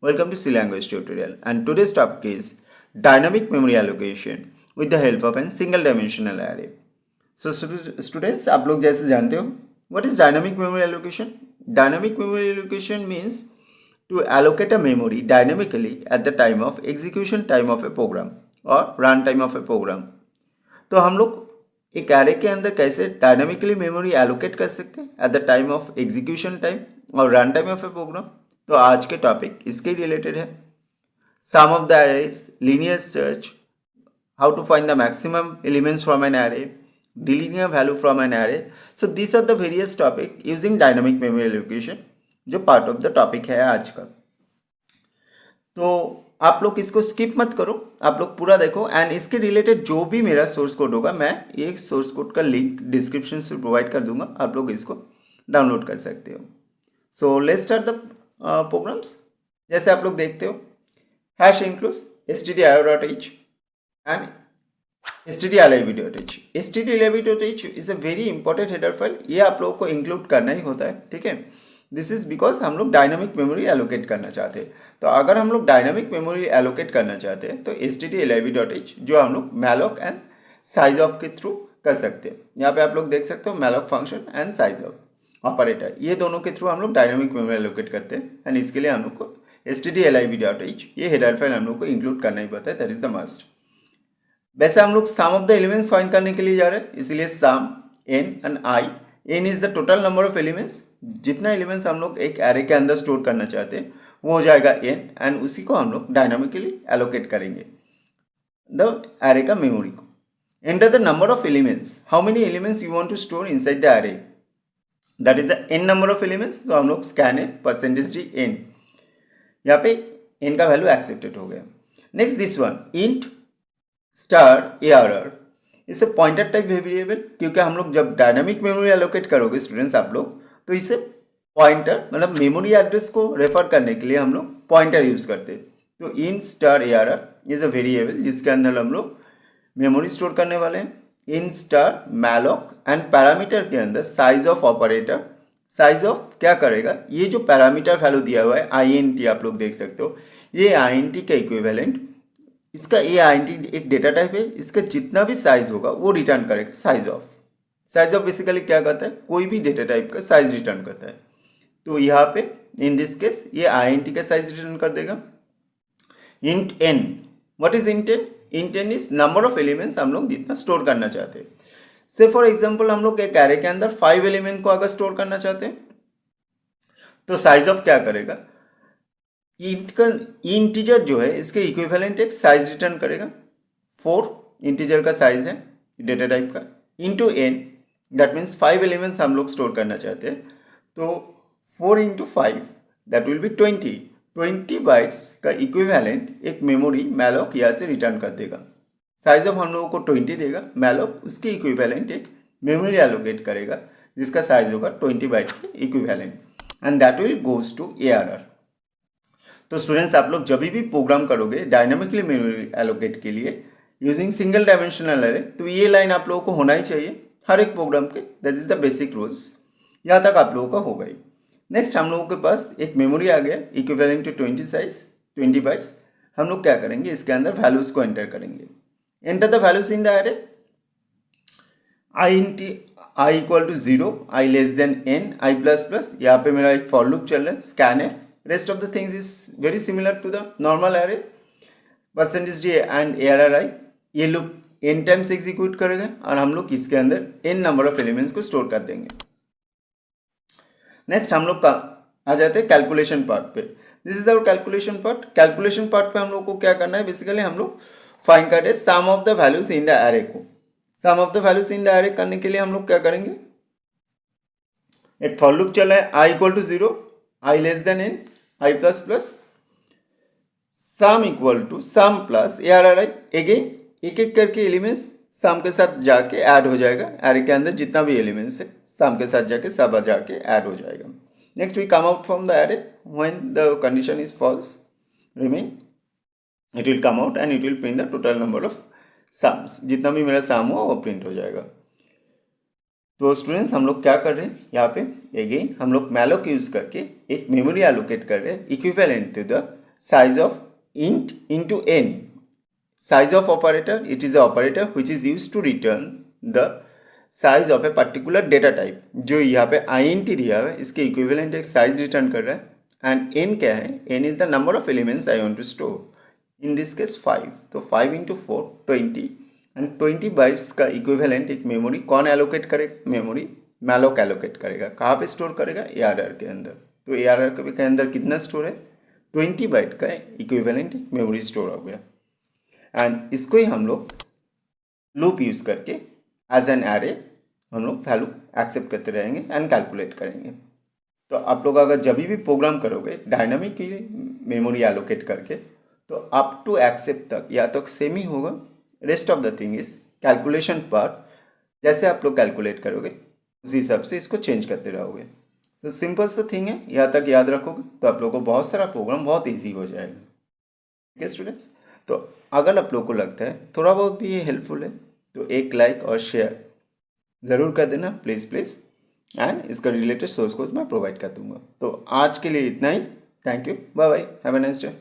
Welcome to C Language Tutorial, and today's topic is dynamic memory allocation with the help of a single dimensional array. So students, आप लोग जैसे जानते हो what is dynamic memory allocation? Dynamic memory allocation means to allocate a memory dynamically at the time of execution time of a program or run time of a program. तो हम लोग एक array के अंदर कैसे डायनामिकली मेमोरी एलोकेट कर सकते हैं at the time of execution time और run time of a program. तो आज के टॉपिक इसके रिलेटेड है। Sum of the arrays, linear search, how to find the maximum elements from an array, the linear value from an array. So this are the various topic using dynamic memory allocation, जो part of the topic है आज का। तो आप लोग इसको skip मत करो, आप लोग पूरा देखो एंड इसके रिलेटेड जो भी मेरा सोर्स कोड होगा मैं ये सोर्स कोड का लिंक डिस्क्रिप्शन से प्रोवाइड कर दूंगा, आप लोग इसको डाउनलोड कर सकते हो। So let's start the programs. जैसे आप लोग देखते हो hash includes stdio.h and stdlib.h। stdlib.h is a very important header file, ये आप लोगों को इंक्लूड करना ही होता है, ठीक है। दिस इज बिकॉज हम लोग डायनामिक मेमोरी एलोकेट करना चाहते हैं। तो अगर हम लोग डायनामिक मेमोरी एलोकेट करना चाहते हैं तो stdlib.h जो हम लोग malloc एंड साइज ऑफ के थ्रू कर सकते हैं। यहाँ पे आप लोग देख सकते हो malloc function and size of operator, ये दोनों के थ्रू हम लोग डायनामिक मेमोरी एलोकेट करते हैं एंड इसके लिए हम लोग को stdlib.h ये हेडर फाइल हम लोग को इंक्लूड करना ही पड़ता है, दैट इज द मस्ट। वैसे हम लोग सम ऑफ द एलिमेंट्स फाइंड करने के लिए जा रहे हैं, इसलिए सम n and i। n is the total number of elements, जितना एलिमेंट्स हम लोग एक एरे के अंदर स्टोर करना चाहते हैं वो हो जाएगा n एंड उसी को हम लोग डायनामिकली एलोकेट करेंगे द एरे का मेमोरी को। Enter the number of elements, how many elements you want to store inside the array, that is the n number of elements. तो हम लोग scanf %d n, यहाँ पे n का value accepted हो गया। Next this one int star arr, इसे pointer type variable, क्योंकि हम लोग जब डायनामिक मेमोरी एलोकेट करोगे स्टूडेंट्स आप लोग, तो इसे पॉइंटर मतलब मेमोरी एड्रेस को रेफर करने के लिए हम लोग पॉइंटर यूज करते हैं। तो int star arr is a variable जिसके अंदर हम लोग मेमोरी स्टोर करने वाले हैं। int star malloc and parameter के अंदर size of operator, size of क्या करेगा, ये जो पैरामीटर वैल्यू दिया हुआ है int आप लोग देख सकते हो, ये int का इक्विवेलेंट, इसका ये int एक डेटा टाइप है, इसका जितना भी साइज होगा वो रिटर्न करेगा size of. Size of basically क्या करता है, कोई भी डेटा टाइप का साइज रिटर्न करता है। तो यहाँ पे इन दिस केस ये int का साइज रिटर्न कर देगा। int n, what is int n? int n is number of elements हम लोग जितना स्टोर करना चाहते हैं। से फॉर एग्जांपल हम लोग एक एरे के अंदर 5 एलिमेंट को अगर स्टोर करना चाहते हैं तो साइज ऑफ क्या करेगा, int का इंटीजर जो है इसके इक्विवेलेंट एक साइज रिटर्न करेगा। 4 इंटीजर का साइज है डेटा टाइप का, into n, that means 5 elements हम लोग स्टोर करना चाहते हैं, तो 4 into 5 that will be 20 bytes का इक्विवेलेंट एक मेमोरी malloc यहाँ से रिटर्न कर देगा। साइज ऑफ हम लोगों को 20 देगा, malloc उसके इक्विवेलेंट एक मेमोरी एलोकेट करेगा जिसका साइज होगा 20 बाइट के equivalent and that will goes to arr। तो स्टूडेंट्स आप लोग जब भी प्रोग्राम करोगे डायनामिकली मेमोरी एलोकेट के लिए यूजिंग सिंगल डायमेंशनल एरे, तो ये लाइन आप लोगों को होना ही चाहिए हर एक प्रोग्राम के, that is the basic rules. यहाँ तक आप लोगों का हो गई। नेक्स्ट हम लोगों के पास एक मेमोरी आ गया इक्विवेलेंट टू 20 साइज 20 बाइट्स। हम लोग क्या करेंगे, इसके अंदर वैल्यूज को एंटर करेंगे। Enter the values in the array, i equal to 0, i less than n, i plus plus. यहाँ पे मेरा एक फॉर लूप चल रहा है scanf, rest of the things is very similar to the normal array, %d and arri, ये loop n times execute करेगा और हम लोग इसके अंदर n नंबर ऑफ एलिमेंट्स को स्टोर कर देंगे। नेक्स्ट हम लोग का आ जाते हैं कैलकुलेशन पार्ट पे। This is our calculation part. Calculation part पे हम लोग को क्या करना है, बेसिकली हम लोग फाइंड करते हैं sum of the values in the array को। Sum of the values in the array करने के लिए हम लोग क्या करेंगे, एक फॉर लूप चला है i equal to 0, i less than n, i plus plus, sum equal to sum plus arri। Again एक एक करके एलिमेंट्स सम के साथ जाके ऐड हो जाएगा, एरे के अंदर जितना भी एलिमेंट्स है सम के साथ जाके सब जाके ऐड हो जाएगा। Next we come out from the array when the condition is false remain, it will come out and it will print the total number of sums, जितना भी मेरा सम हो वो प्रिंट हो जाएगा। तो स्टूडेंट्स हम लोग क्या कर रहे हैं, यहाँ पे अगेन हम लोग malloc यूज करके एक मेमोरी एलोकेट कर रहे हैं equivalent to the size of int into n. Size of operator, it is a operator which is used to return the size of a particular data type. जो यहाँ पे int दिया हुआ है इसके इक्विवेलेंट एक साइज रिटर्न कर रहा है. एंड n क्या है? n is the number of elements I want to store. In this case 5. तो 5 इंटू 4 20. एंड 20 बाइट्स का इक्विवेलेंट एक मेमोरी कौन एलोकेट करेगा? मेमोरी मैलोक एलोकेट करेगा. कहाँ पे स्टोर करेगा? ARR के अंदर. तो ARR के अंदर कितना स्टोर है? 20 बाइट का इक्विवेलेंट एक मेमोरी स्टोर हो गया. एंड इसको ही हम लोग लूप यूज़ करके एज एन एरे हम लोग वैल्यू एक्सेप्ट करते रहेंगे एंड कैलकुलेट करेंगे. तो आप लोग अगर जब भी प्रोग्राम करोगे डायनामिक की मेमोरी एलोकेट करके तो अप टू एक्सेप्ट तक या तो सेम ही होगा. Rest of the thing is calculation part. जैसे आप लोग कैलकुलेट करोगे उसी हिसाब से इसको चेंज करते रहोगे. तो सिंपल सा थिंग है. यहाँ तक याद रखोगे तो आप लोगों को बहुत सारा प्रोग्राम बहुत ईजी हो जाएगा. ठीक है स्टूडेंट्स. तो अगर आप लोग को लगता है थोड़ा बहुत भी ये हेल्पफुल है तो एक लाइक और शेयर ज़रूर कर देना प्लीज़ प्लीज़. एंड इसका रिलेटेड सोर्स कोड मैं प्रोवाइड कर दूंगा. तो आज के लिए इतना ही. Thank you. Bye bye. Have a nice day.